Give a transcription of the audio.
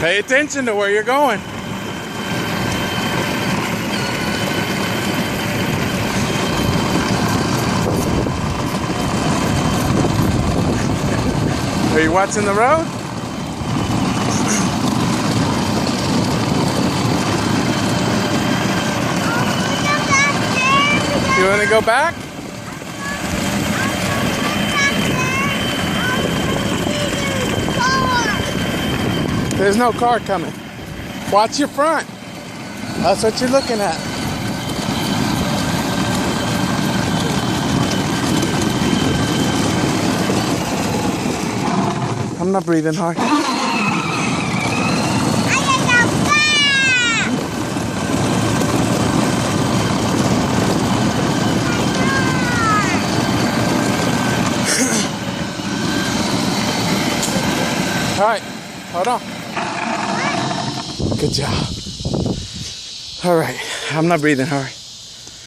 Pay attention to where you're going. Are you watching the road? You want to go back? There's no car coming. Watch your front. That's what you're looking at. I'm not breathing hard. All right, hold on. Good job. All right, I'm not breathing hard.